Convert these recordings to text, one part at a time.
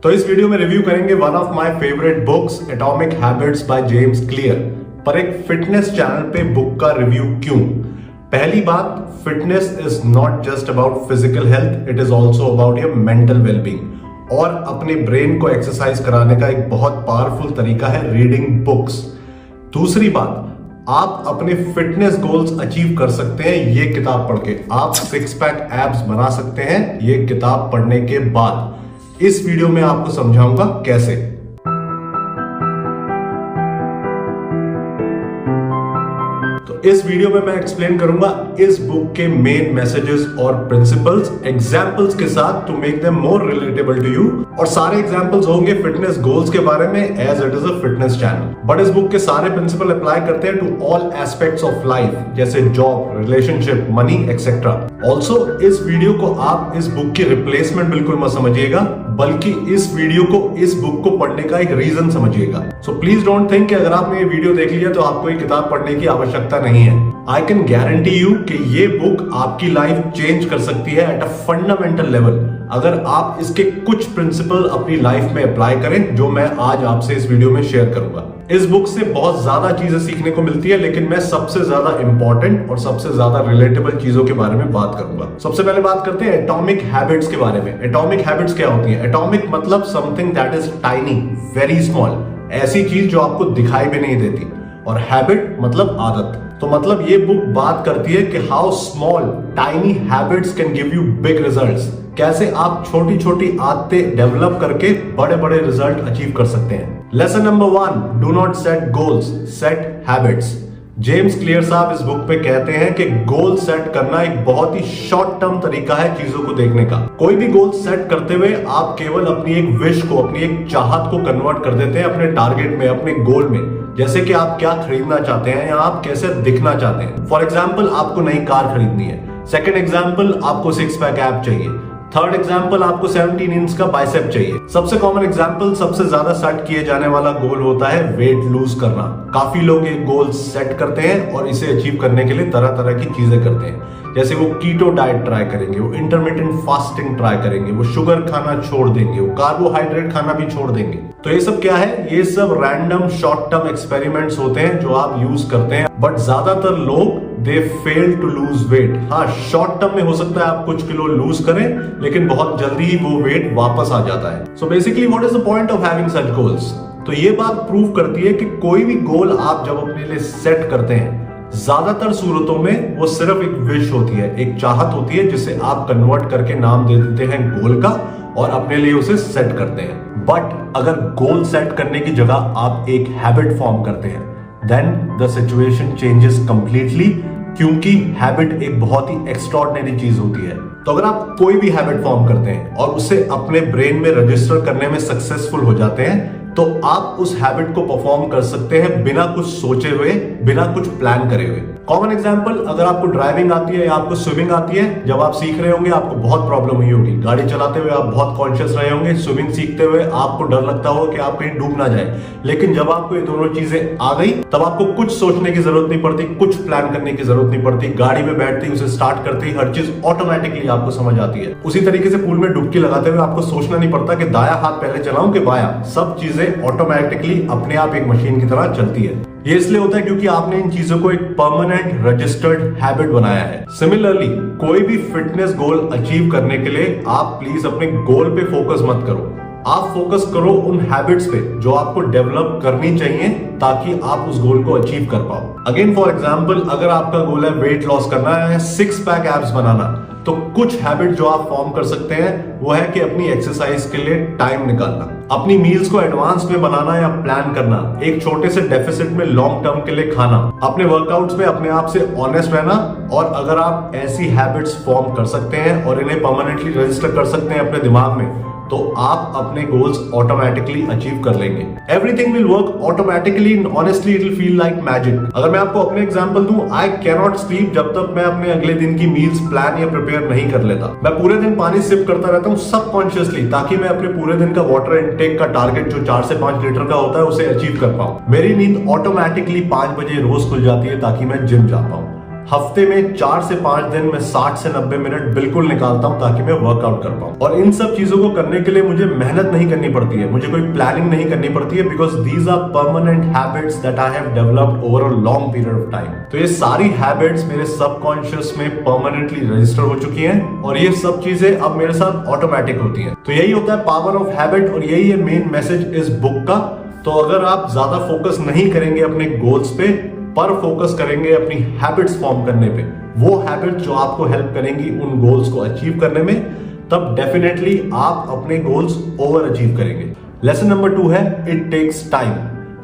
तो इस वीडियो में रिव्यू करेंगे one of my favourite books atomic habits by James clear. पर एक फिटनेस चैनल पे बुक का रिव्यू क्यों? पहली बात, fitness is not just about physical health, it is also about your mental wellbeing. और अपने ब्रेन को एक्सरसाइज कराने का एक बहुत पावरफुल तरीका है रीडिंग बुक्स। दूसरी बात, आप अपने फिटनेस गोल्स अचीव कर सकते हैं ये किताब पढ़ के। आप सिक्स पैक एब्स बना सकते हैं ये किताब पढ़ने के बाद। इस वीडियो में आपको समझाऊंगा कैसे। तो इस वीडियो में मैं एक्सप्लेन करूंगा इस बुक के मेन मैसेजेस और प्रिंसिपल्स एग्जांपल्स के साथ to make them more relatable to you. और सारे एग्जांपल्स होंगे फिटनेस गोल्स के बारे में as it is a fitness channel. But इस बुक के सारे प्रिंसिपल अप्लाई करते हैं to all aspects of life, जैसे job, relationship, money etcetera. Also इस वीडियो को आप इस बुक की रिप्लेसमेंट बिल्कुल मत समझिएगा, बल्कि इस वीडियो को इस बुक को पढ़ने का एक रीजन समझिएगा। सो प्लीज डोंट थिंक कि अगर आपने ये वीडियो देख लिया तो आपको ये किताब पढ़ने की आवश्यकता नहीं है। आई कैन गारंटी यू कि ये बुक आपकी लाइफ चेंज कर सकती है एट अ फंडामेंटल लेवल, अगर आप इसके कुछ प्रिंसिपल अपनी लाइफ में अप्लाई करें, जो मैं आज आपसे इस वीडियो में शेयर करूंगा। इस बुक से बहुत ज्यादा चीजें सीखने को मिलती है, लेकिन मैं सबसे ज्यादा इंपॉर्टेंट और सबसे ज्यादा रिलेटेबल चीजों के बारे में बात करूंगा। सबसे पहले बात करते हैं एटॉमिक हैबिट्स के बारे में। एटॉमिक हैबिट्स क्या होती हैं? एटॉमिक मतलब something that is tiny, very small, ऐसी चीज जो आपको दिखाई भी नहीं देती। और हैबिट मतलब आदत। तो मतलब ये बुक बात करती है कि how small tiny habits can give you big results. कैसे आप छोटी छोटी आदतें डेवलप करके बड़े बड़े रिजल्ट अचीव कर सकते हैं। Lesson number 1, do not set goals, set habits. James clear साहब इस बुक पे कहते हैं कि गोल सेट करना एक बहुत ही शॉर्ट टर्म तरीका है चीजों को देखने का। कोई भी गोल सेट करते हुए आप केवल अपनी एक विश को, अपनी एक चाहत को कन्वर्ट कर देते हैं अपने टारगेट में, अपने गोल में। जैसे कि आप क्या खरीदना चाहते हैं या आप कैसे दिखना चाहते हैं। फॉर एग्जाम्पल, आपको नई कार खरीदनी है। सेकेंड एग्जाम्पल, आपको सिक्स पैक एप चाहिए। थर्ड एग्जाम्पल, आपको 17 इंच का बाइसेप चाहिए। सबसे कॉमन एग्जाम्पल, सबसे ज्यादा सेट किए जाने वाला गोल होता है वेट लूज करना। काफी लोग ये गोल सेट करते हैं और इसे अचीव करने के लिए तरह तरह की चीजें करते हैं। जैसे वो कीटो डाइट ट्राई करेंगे, वो इंटरमिटेंट फास्टिंग ट्राई करेंगे, वो शुगर खाना छोड़ देंगे, वो कार्बोहाइड्रेट खाना भी छोड़ देंगे। तो ये सब क्या है? ये सब रैंडम शॉर्ट टर्म एक्सपेरिमेंट्स होते हैं जो आप यूज करते हैं। बट ज्यादातर लोग दे फेल टू लूज वेट। हाँ, शॉर्ट टर्म में हो सकता है आप कुछ किलो लूज करें, लेकिन बहुत जल्दी ही वो वेट वापस आ जाता है। So basically what is the point of having such goals? तो ये बात प्रूव करती है कि कोई भी गोल आप जब अपने लिए सेट करते हैं, ज्यादातर सूरतों में वो सिर्फ एक विश होती है, एक चाहत होती है, जिसे आप कन्वर्ट करके नाम दे देते हैं गोल का और अपने लिए उसे सेट करते हैं। बट अगर गोल सेट करने की जगह आप एक हैबिट फॉर्म करते हैं, then the situation changes completely, क्योंकि हैबिट एक बहुत ही एक्स्ट्राऑर्डिनरी चीज होती है। तो अगर आप कोई भी हैबिट फॉर्म करते हैं और उसे अपने ब्रेन में रजिस्टर करने में सक्सेसफुल हो जाते हैं, तो आप उस हैबिट को परफॉर्म कर सकते हैं बिना कुछ सोचे हुए, बिना कुछ प्लान करे हुए। कॉमन एग्जांपल, अगर आपको ड्राइविंग आती है या आपको स्विमिंग आती है, जब आप सीख रहे होंगे आपको बहुत प्रॉब्लम हुई होगी। गाड़ी चलाते हुए आप बहुत कॉन्शियस रहे होंगे, स्विमिंग सीखते हुए आपको डर लगता होगा कि आप कहीं डूब ना जाए। लेकिन जब आपको ये दोनों चीजें आ गई, तब आपको कुछ सोचने की जरूरत नहीं पड़ती, कुछ प्लान करने की जरूरत नहीं पड़ती। गाड़ी में बैठते ही, उसे स्टार्ट करते ही हर चीज ऑटोमेटिकली आपको समझ आती है। उसी तरीके से पूल में डुबकी लगाते हुए आपको सोचना नहीं पड़ता कि दाया हाथ पहले चलाऊं कि बाया। सब चीजें ऑटोमेटिकली अपने आप एक मशीन की तरह चलती है। ये इसलिए होता है क्योंकि आपने इन चीजों को एक परमानेंट रजिस्टर्ड हैबिट बनाया है। सिमिलरली, कोई भी फिटनेस गोल अचीव करने के लिए आप प्लीज अपने गोल पे फोकस मत करो। आप फोकस करो उन हैबिट्स पे जो आपको डेवलप करनी चाहिए ताकि आप उस गोल को अचीव कर पाओ। अगेन फॉर एग्जांपल, अगर आपका गोल है वेट लॉस करना है, सिक्स पैक एब्स बनाना, तो कुछ हैबिट जो आप फॉर्म कर सकते हैं वो है कि अपनी एक्सरसाइज के लिए टाइम निकालना, अपनी मील्स को एडवांस में बनाना या प्लान करना, एक छोटे से डेफिसिट में लॉन्ग टर्म के लिए खाना, अपने वर्कआउट्स में अपने आप से ऑनेस्ट रहना। और अगर आप ऐसी हैबिट्स फॉर्म कर सकते हैं और इन्हें परमानेंटली रजिस्टर कर सकते हैं अपने दिमाग में, तो आप अपने गोल्स ऑटोमेटिकली अचीव कर लेंगे। Everything will work automatically and honestly it will feel like magic. अगर मैं आपको अपने एग्जांपल दूं, आई कैन नॉट स्लीप जब तक मैं अपने अगले दिन की मील्स प्लान या प्रिपेयर नहीं कर लेता। मैं पूरे दिन पानी सिप करता रहता हूं सबकॉन्शियसली, ताकि मैं अपने पूरे दिन का वाटर इनटेक का टारगेट जो 4 से 5 लीटर का होता है उसे अचीव कर पाऊं। मेरी नींद ऑटोमेटिकली 5 बजे रोज खुल जाती है ताकि मैं जिम जा पाऊं। हफ्ते में 4 से 5 दिन में 60 से 90 मिनट बिल्कुल निकालता हूं ताकि मैं वर्कआउट कर पाऊं। और इन सब चीजों को करने के लिए मुझे मेहनत नहीं करनी पड़ती है, मुझे कोई प्लानिंग नहीं करनी पड़ती है, because these are permanent habits that I have developed over a long period of time. तो ये सारी हैबिट्स मेरे सबकॉन्शियस में परमानेंटली रजिस्टर हो चुकी हैं और ये सब चीजें अब मेरे साथ ऑटोमेटिक होती हैं। तो यही होता है पावर ऑफ हैबिट और यही है मेन मैसेज इस बुक का। तो अगर आप ज्यादा फोकस नहीं करेंगे अपने गोल्स पे, पर फोकस करेंगे अपनी हैबिट्स फॉर्म करने पे, वो हैबिट्स जो आपको हेल्प करेंगी उन गोल्स को अचीव करने में, तब डेफिनेटली आप अपने गोल्स ओवर अचीव करेंगे। लेसन नंबर 2 है इट टेक्स टाइम।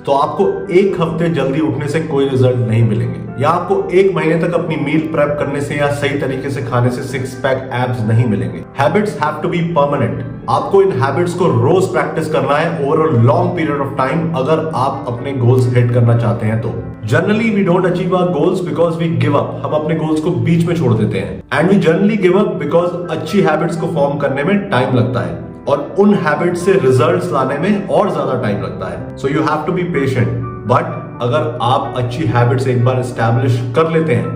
तो आपको एक हफ्ते जल्दी उठने से कोई रिजल्ट नहीं मिलेंगे, या आपको एक महीने तक अपनी मील प्रेप करने से या सही तरीके से खाने से 6 पैक एब्स नहीं मिलेंगे। Habits have to be permanent. आपको इन हैबिट्स को रोज प्रैक्टिस करना है over a long period of time अगर आप अपने गोल्स हिट करना चाहते हैं तो। Generally we don't achieve our goals because we give up. हम अपने गोल्स को बीच में छोड़ देते हैं and we generally give up because अच्छी हैबिट्स को फॉर्म करने में टाइम लगता है और उन हैबिट्स से रिजल्ट्स लाने में और ज्यादा टाइम लगता है। So you have to be patient. But अगर आप अच्छी हैबिट्स एक बार एस्टैब्लिश कर लेते हैं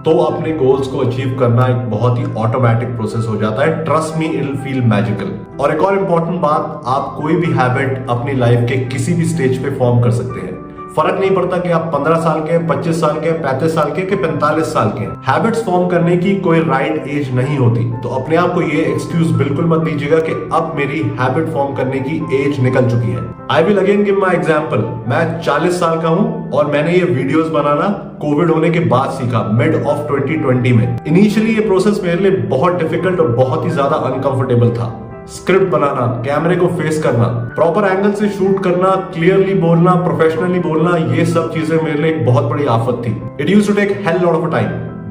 तो अपने गोल्स को अचीव करना एक बहुत ही ऑटोमेटिक प्रोसेस हो जाता है। Trust me, it will feel magical. और एक और इंपॉर्टेंट बात, आप कोई भी हैबिट अपनी लाइफ के किसी भी स्टेज पे फॉर्म कर सकते हैं। फर्क नहीं पड़ता कि आप 15 साल के, 25 साल के, 35 साल के, 45 साल के। हैबिट्स फॉर्म करने की कोई राइट एज नहीं होती। तो अपने आप को ये एक्सक्यूज बिल्कुल मत दीजिएगा कि अब मेरी हैबिट फॉर्म करने की एज निकल चुकी है। I will again give my example. मैं 40 साल का हूं और मैंने ये वीडियोस बनाना कोविड होने के बाद सीखा, मिड ऑफ 2020 में। इनिशियली ये प्रोसेस मेरे लिए बहुत डिफिकल्ट और बहुत ही ज्यादा अनकंफर्टेबल था। स्क्रिप्ट बनाना, कैमरे को फेस करना, प्रॉपर एंगल से शूट करना, क्लियरली बोलना, प्रोफेशनली बोलना, ये सब चीजें मेरे लिए एक बहुत बड़ी आफत थी। It used to take hell lot of time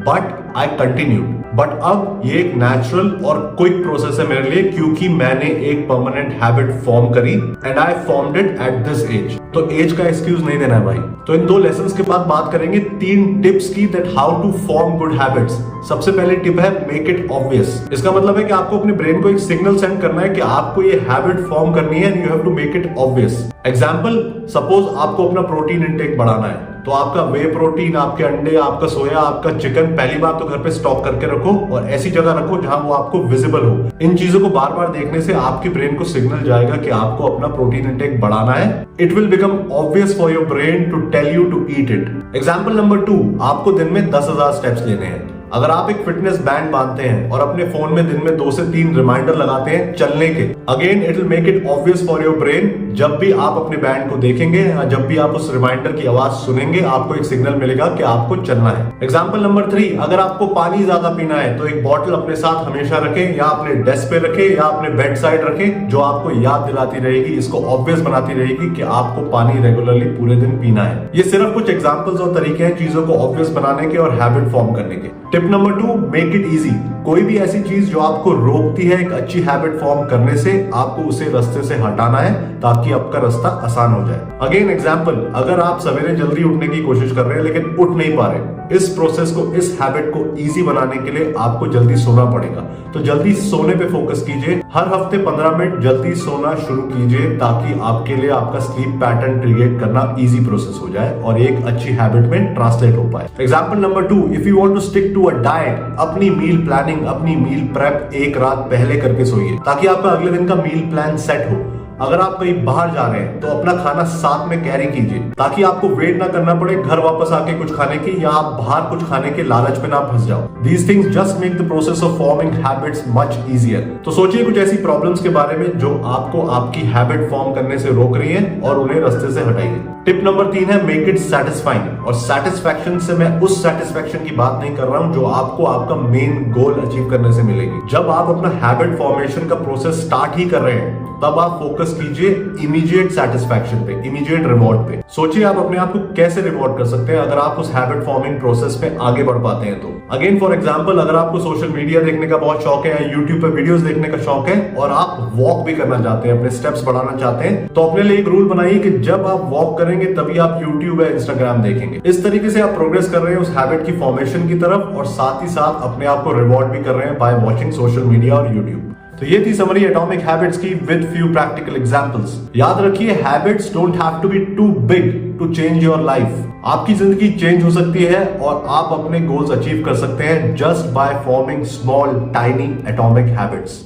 but I continued. But अब ये एक नेचुरल और क्विक प्रोसेस है मेरे लिए क्योंकि मैंने एक परमानेंट हैबिट फॉर्म करी and I formed it at this age. तो एज का एक्सक्यूज नहीं देना है भाई। तो इन 2 लेसन्स के बाद बात करेंगे 3 टिप्स की that how to form good habits. सबसे पहली टिप है मेक इट ऑब्वियस। इसका मतलब है कि आपको अपने ब्रेन को एक सिग्नल सेंड करना है कि आपको ये हैबिट फॉर्म करनी है and you have to make it obvious. Example, suppose आपको अपना प्रोटीन इंटेक बढ़ाना है तो आपका वे प्रोटीन, आपके अंडे, आपका सोया, आपका चिकन पहली बार तो घर पे स्टॉक करके रखो और ऐसी जगह रखो जहां वो आपको विजिबल हो। इन चीजों को बार बार देखने से आपके ब्रेन को सिग्नल जाएगा कि आपको अपना प्रोटीन इंटेक बढ़ाना है। It will become obvious for your brain to tell you to eat it. Example number 2, आपको दिन में 10,000 स्टेप्स लेने हैं। अगर आप एक फिटनेस बैंड बांधते हैं और अपने फोन में दिन में 2 से 3 रिमाइंडर लगाते हैं चलने के, again it will make it obvious for your brain. जब भी आप अपने बैंड को देखेंगे या जब भी आप उस रिमाइंडर की आवाज सुनेंगे, आपको एक सिग्नल मिलेगा कि आपको चलना है। एग्जाम्पल नंबर 3, अगर आपको पानी ज्यादा पीना है तो एक बॉटल अपने साथ हमेशा रखें या अपने डेस्क पे रखें या अपने बेड साइड रखें, जो आपको याद दिलाती रहेगी, इसको ऑब्वियस बनाती रहेगी कि आपको पानी रेगुलरली पूरे दिन पीना है। ये सिर्फ कुछ एग्जाम्पल्स और तरीके हैं चीजों को ऑब्वियस बनाने के और हैबिट फॉर्म करने के। Tip number 2, make it easy. कोई भी ऐसी चीज जो आपको रोकती है एक अच्छी हैबिट फॉर्म करने से, आपको उसे रास्ते से हटाना है ताकि आपका रास्ता आसान हो जाए। अगेन एग्जांपल, अगर आप सवेरे जल्दी उठने की कोशिश कर रहे हैं लेकिन उठ नहीं पा रहे, इस प्रोसेस को, इस हैबिट को इजी बनाने के लिए आपको जल्दी सोना पड़ेगा। तो जल्दी सोने पे फोकस कीजिए। हर हफ्ते 15 मिनट जल्दी सोना शुरू कीजिए ताकि आपके लिए आपका स्लीप पैटर्न क्रिएट करना इजी प्रोसेस हो जाए और एक अच्छी हैबिट में ट्रांसलेट हो पाए। Example number 2, if you want to stick to a diet, अपनी मील प्लानिंग, अपनी मील प्रेप एक रात पहले करके सोइए ताकि आपका अगले दिन का मील प्लान सेट हो। अगर आप कहीं बाहर जा रहे हैं तो अपना खाना साथ में कैरी कीजिए ताकि आपको वेट ना करना पड़े घर वापस आके कुछ खाने की, या आप बाहर कुछ खाने के लालच में ना फंस जाओ। These things just make the process of forming habits much easier। तो सोचिए कुछ ऐसी प्रॉब्लम्स के बारे में जो आपको आपकी हैबिट फॉर्म करने से रोक रही है और उन्हें रास्ते से हटाइए। टिप नंबर 3 है मेक इट सैटिस्फाइंग। और सैटिस्फैक्शन से मैं उस सैटिस्फैक्शन की बात नहीं कर रहा हूं जो आपको आपका मेन गोल अचीव करने से मिलेगी। जब आप अपना हैबिट फॉर्मेशन का प्रोसेस स्टार्ट ही कर रहे हैं तब आप फोकस कीजिए इमीडिएट सैटिस्फैक्शन पे, इमीडिएट रिवॉर्ड पे। सोचिए आप अपने आप को कैसे रिवॉर्ड कर सकते हैं अगर आप उस हैबिट फॉर्मिंग प्रोसेस में आगे बढ़ पाते हैं तो। अगेन फॉर एग्जांपल, अगर आपको सोशल मीडिया देखने का बहुत शौक है या यूट्यूब पे वीडियोस देखने का शौक है और आप वॉक भी करना चाहते हैं, अपने स्टेप्स बढ़ाना चाहते हैं, तो अपने लिए एक रूल बनाइए कि जब आप वॉक करेंगे तभी आप यूट्यूब या इंस्टाग्राम देखेंगे। इस तरीके से आप प्रोग्रेस कर रहे हैं उस हैबिट की फॉर्मेशन की तरफ और साथ ही साथ अपने आप को रिवॉर्ड भी कर रहे हैं बाय वॉचिंग सोशल मीडिया और यूट्यूब। तो ये थी समरी एटॉमिक हैबिट्स की विद फ्यू प्रैक्टिकल एग्जांपल्स। याद रखिए, habits don't have to be too big to change your life. आपकी जिंदगी चेंज हो सकती है और आप अपने गोल्स अचीव कर सकते हैं just by forming small tiny atomic habits.